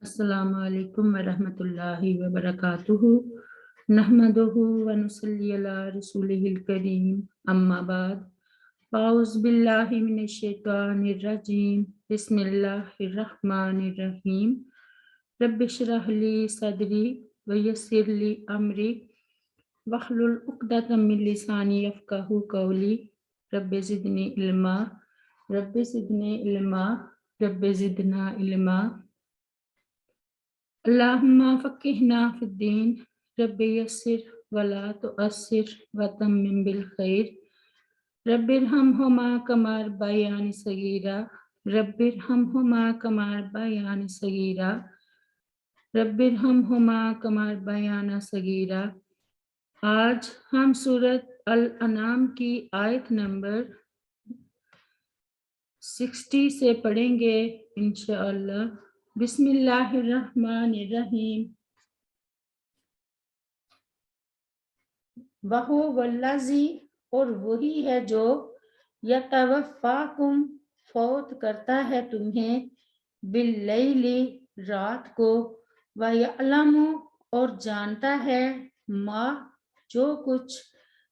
السلام علیکم ورحمۃ اللہ وبرکاتہ نحمدہ ونصلی علی رسولہ الکریم اما بعد اعوذ باللہ من الشیطان الرجیم بسم اللہ الرحمن الرحیم رب اشرح لی صدری ویسر لی امری واحلل عقدۃ من لسانی یفقہوا قولی رب زدنی علما رب زدنی علما رب زدنا علما اللہم فقہنا فی الدین رب یسر ولا تعسر وتمم بالخیر رب ارحمہما کما ربیانی صغیرا رب ارحمہما کما ربیانی صغیرا رب ارحمہما کما ربیانا صغیرا۔ آج ہم سورۃ الانعام کی آیت نمبر 60 سے پڑھیں گے انشاءاللہ۔ بسم اللہ الرحمن الرحیم۔ وَهُوَ وَالَّذِي، اور وہی ہے جو یتوفاکم فوت کرتا ہے تمہیں باللیل رات کو وَیَعْلَمُ اور جانتا ہے ما جو کچھ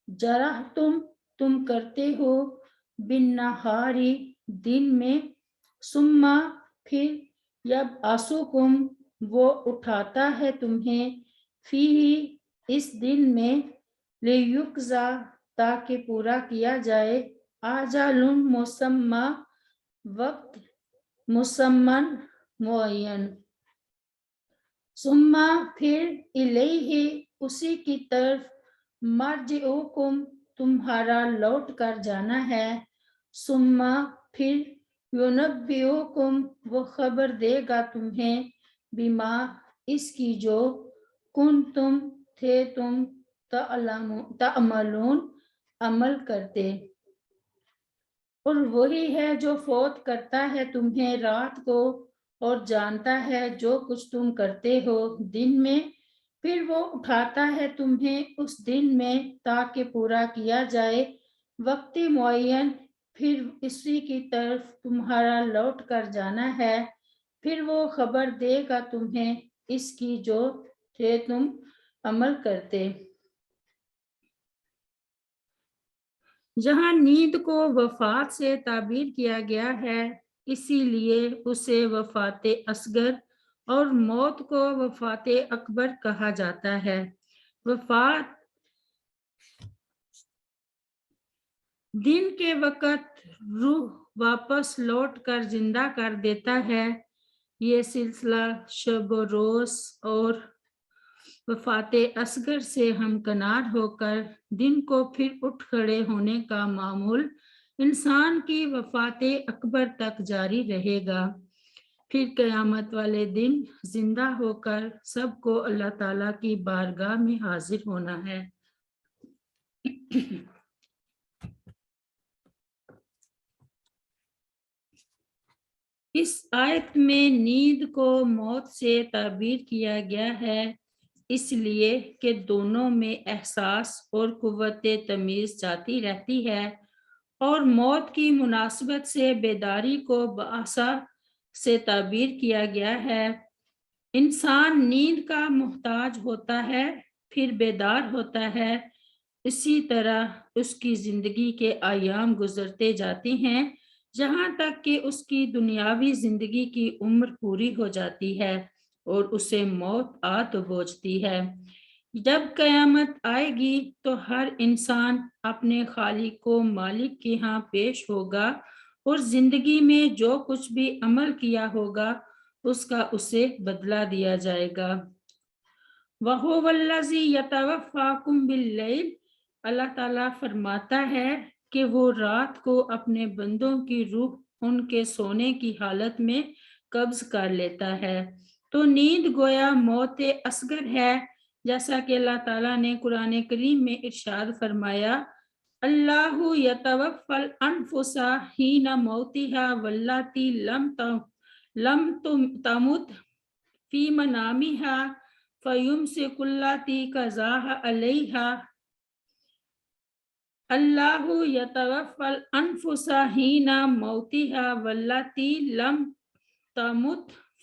جرحتم تم کرتے ہو بالنہاری دن میں ثم پھر یبعثکم وہ اٹھاتا ہے تمہیں فیہ اس دن میں لیجزا تاکہ پورا کیا جائے اجل مسمى وقت مسمى معین ثم پھر الیہ اسی کی طرف مرجعکم تمہارا لوٹ کر جانا ہے ثم پھر ینبئکم وہ خبر دے گا تمہیں بما اس کی جو کنتم تھے تم تعملون عمل کرتے۔ اور وہی ہے جو فوت کرتا ہے تمہیں رات کو اور جانتا ہے جو کچھ تم کرتے ہو دن میں پھر وہ اٹھاتا ہے تمہیں اس دن میں تاکہ پورا کیا جائے وقت معین پھر اسی کی طرف تمہارا لوٹ کر جانا ہے پھر وہ خبر دے گا تمہیں اس کی جو تھے تم عمل کرتے۔ جہاں نیند کو وفات سے تعبیر کیا گیا ہے اسی لیے اسے وفات اصغر اور موت کو وفات اکبر کہا جاتا ہے۔ وفات دن کے وقت روح واپس لوٹ کر زندہ کر دیتا ہے، یہ سلسلہ شب و روز، اور وفات اصغر سے ہمکنار ہو کر دن کو پھر اٹھ کھڑے ہونے کا معمول انسان کی وفات اکبر تک جاری رہے گا۔ پھر قیامت والے دن زندہ ہو کر سب کو اللہ تعالیٰ کی بارگاہ میں حاضر ہونا ہے۔ اس آیت میں نیند کو موت سے تعبیر کیا گیا ہے اس لیے کہ دونوں میں احساس اور قوت تمیز جاتی رہتی ہے اور موت کی مناسبت سے بیداری کو بعصا سے تعبیر کیا گیا ہے۔ انسان نیند کا محتاج ہوتا ہے پھر بیدار ہوتا ہے، اسی طرح اس کی زندگی کے ایام گزرتے جاتے ہیں جہاں تک کہ اس کی دنیاوی زندگی کی عمر پوری ہو جاتی ہے اور اسے موت آ تو پہنچتی ہے۔ جب قیامت آئے گی تو ہر انسان اپنے خالق و مالک کے ہاں پیش ہوگا اور زندگی میں جو کچھ بھی عمل کیا ہوگا اس کا اسے بدلہ دیا جائے گا۔ وَهُوَ الَّذِي يَتَوَفَّاكُمْ بِاللَّيْلِ، اللہ تعالیٰ فرماتا ہے کہ وہ رات کو اپنے بندوں کی روح ان کے سونے کی حالت میں قبض کر لیتا ہے۔ تو نیند گویا موت اصغر ہے، جیسا کہ اللہ تعالیٰ نے قرآن کریم میں ارشاد فرمایا اللہ یتوفی الانفس حین موتها واللاتی لم تمت فی منامها فیمسک اللاتی قضاها علیہا۔ اللہ یتوفی الانفس حین موتها واللاتی لم تمت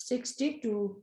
62।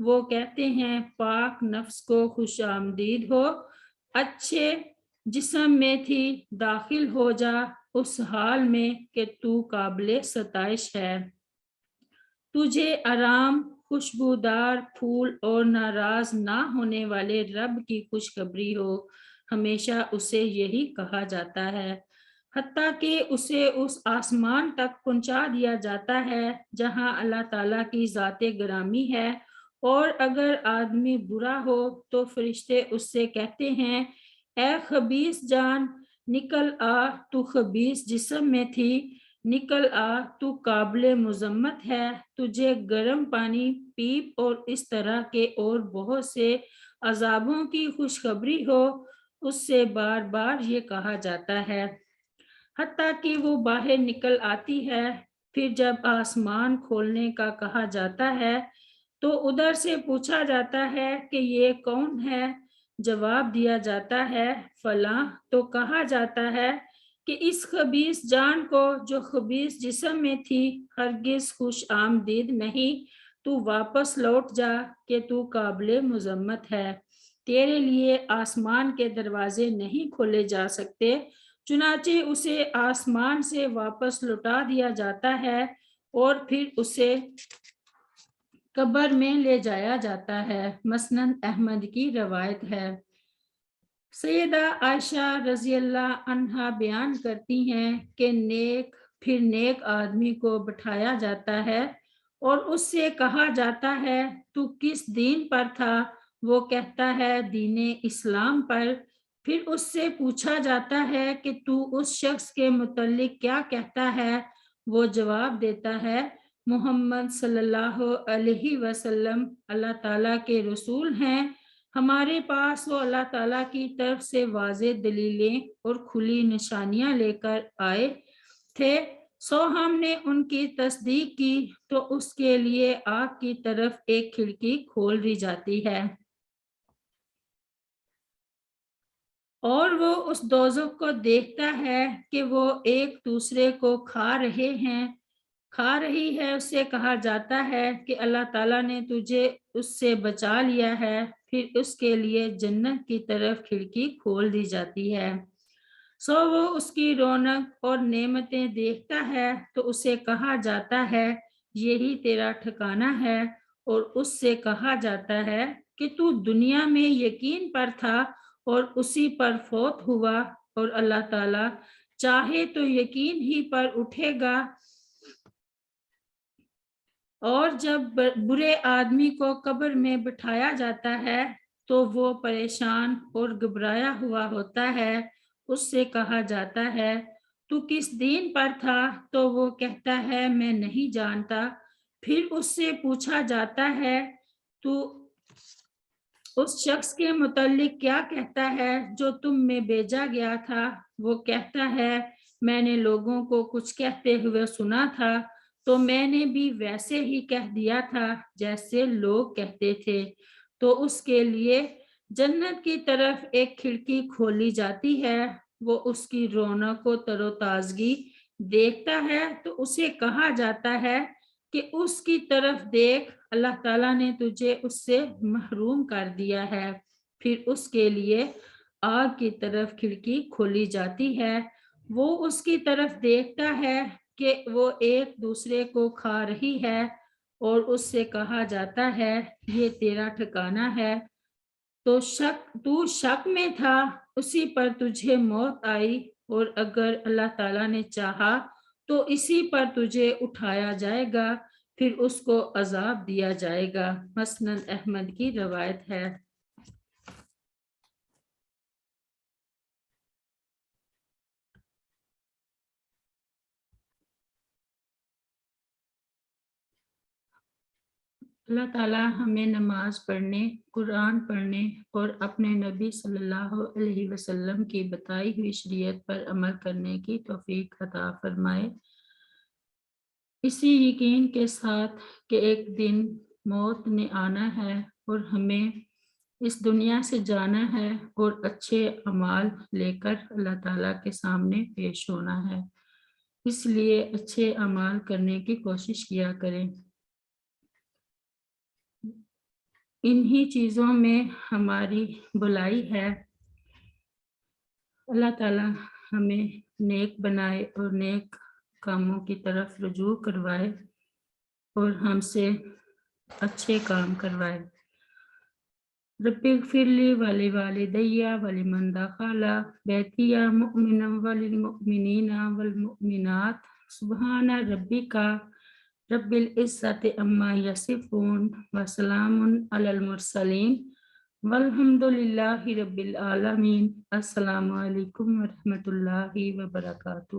وہ کہتے ہیں پاک نفس کو خوش آمدید ہو، اچھے جسم میں تھی داخل ہو جا اس حال میں کہ تو قابل ستائش ہے۔ تجھے آرام، خوشبودار پھول اور ناراض نہ ہونے والے رب کی خوشخبری ہو، ہمیشہ اسے یہی کہا جاتا ہے، حتیٰ کہ اسے اس آسمان تک پہنچا دیا جاتا ہے جہاں اللہ تعالیٰ کی ذات گرامی ہے، اور اگر آدمی برا ہو تو فرشتے اس سے کہتے ہیں اے خبیث جان نکل آ، تو خبیث جسم میں تھی، نکل آ، تو قابل مذمت ہے، تجھے گرم پانی پیپ اور اس طرح کے اور بہت سے عذابوں کی خوشخبری ہو، اس سے بار بار یہ کہا جاتا ہے، حتیٰ کہ وہ باہر نکل آتی ہے۔ پھر جب آسمان کھولنے کا کہا جاتا ہے تو ادھر سے پوچھا جاتا ہے کہ یہ کون ہے؟ جواب دیا جاتا ہے فلاں، تو کہا جاتا ہے کہ اس خبیث جان کو جو خبیث جسم میں تھی ہرگز خوش آمدید نہیں، تو واپس لوٹ جا کہ تو قابل مذمت ہے، تیرے لیے آسمان کے دروازے نہیں کھولے جا سکتے، چنانچہ اسے آسمان سے واپس لوٹا دیا جاتا ہے اور پھر اسے قبر میں لے جایا جاتا ہے۔ مسند احمد کی روایت ہے۔ سیدہ عائشہ رضی اللہ عنہا بیان کرتی ہیں کہ پھر نیک آدمی کو بٹھایا جاتا ہے اور اس سے کہا جاتا ہے تو کس دین پر تھا؟ وہ کہتا ہے دین اسلام پر۔ پھر اس سے پوچھا جاتا ہے کہ تو اس شخص کے متعلق کیا کہتا ہے؟ وہ جواب دیتا ہے محمد صلی اللہ علیہ وسلم اللہ تعالیٰ کے رسول ہیں، ہمارے پاس وہ اللہ تعالیٰ کی طرف سے واضح دلیلیں اور کھلی نشانیاں لے کر آئے تھے، سو ہم نے ان کی تصدیق کی تو اس کے لیے آگ کی طرف ایک کھڑکی کھول دی جاتی ہے اور وہ اس دوزخ کو دیکھتا ہے کہ وہ ایک دوسرے کو کھا رہی ہے، اس سے کہا جاتا ہے کہ اللہ تعالیٰ نے تجھے اس سے بچا لیا ہے، پھر اس کے لیے جنت کی طرف کھڑکی کھول دی جاتی ہے، سو وہ اس کی رونق اور نعمتیں دیکھتا ہے تو اسے کہا جاتا ہے یہی تیرا ٹھکانہ ہے، اور اس سے کہا جاتا ہے کہ تو دنیا میں یقین پر تھا اور اسی پر فوت ہوا، اور اللہ تعالیٰ چاہے تو یقین ہی پر اٹھے گا، اور جب برے آدمی کو قبر میں بٹھایا جاتا ہے تو وہ پریشان اور گھبرایا ہوا ہوتا ہے، اس سے کہا جاتا ہے تو کس دین پر تھا؟ تو وہ کہتا ہے میں نہیں جانتا۔ پھر اس سے پوچھا جاتا ہے تو اس شخص کے متعلق کیا کہتا ہے جو تم میں بھیجا گیا تھا؟ وہ کہتا ہے میں نے لوگوں کو کچھ کہتے ہوئے سنا تھا تو میں نے بھی ویسے ہی کہہ دیا تھا جیسے لوگ کہتے تھے، تو اس کے لیے جنت کی طرف ایک کھڑکی کھولی جاتی ہے، وہ اس کی رونق و تر و تازگی دیکھتا ہے تو اسے کہا جاتا ہے کہ اس کی طرف دیکھ، اللہ تعالیٰ نے تجھے اس سے محروم کر دیا ہے، پھر اس کے لیے آگ کی طرف کھڑکی کھولی جاتی ہے، وہ اس کی طرف دیکھتا ہے کہ وہ ایک دوسرے کو کھا رہی ہے اور اس سے کہا جاتا ہے یہ تیرا ٹھکانہ ہے، تو شک میں تھا اسی پر تجھے موت آئی، اور اگر اللہ تعالیٰ نے چاہا تو اسی پر تجھے اٹھایا جائے گا، پھر اس کو عذاب دیا جائے گا۔ مسند احمد کی روایت ہے۔ اللہ تعالیٰ ہمیں نماز پڑھنے، قرآن پڑھنے اور اپنے نبی صلی اللہ علیہ وسلم کی بتائی ہوئی شریعت پر عمل کرنے کی توفیق عطا فرمائے، اسی یقین کے ساتھ کہ ایک دن موت نے آنا ہے اور ہمیں اس دنیا سے جانا ہے اور اچھے اعمال لے کر اللہ تعالیٰ کے سامنے پیش ہونا ہے، اس لیے اچھے اعمال کرنے کی کوشش کیا کریں۔ انہی چیزوں میں ہماری بلائی ہے۔ اللہ تعالیٰ ہمیں نیک بنائے اور نیک کاموں کی طرف رجوع کروائے اور ہم سے اچھے کام کروائے۔ رب اغفر لی ولوالدی ولمن دخل بیتی مؤمنا وللمؤمنین والمؤمنات سبحان ربک رب العزت عما یصفون وسلام علی المرسلین والحمد للہ رب العالمین۔ السلام علیکم ورحمۃ اللہ وبرکاتہ۔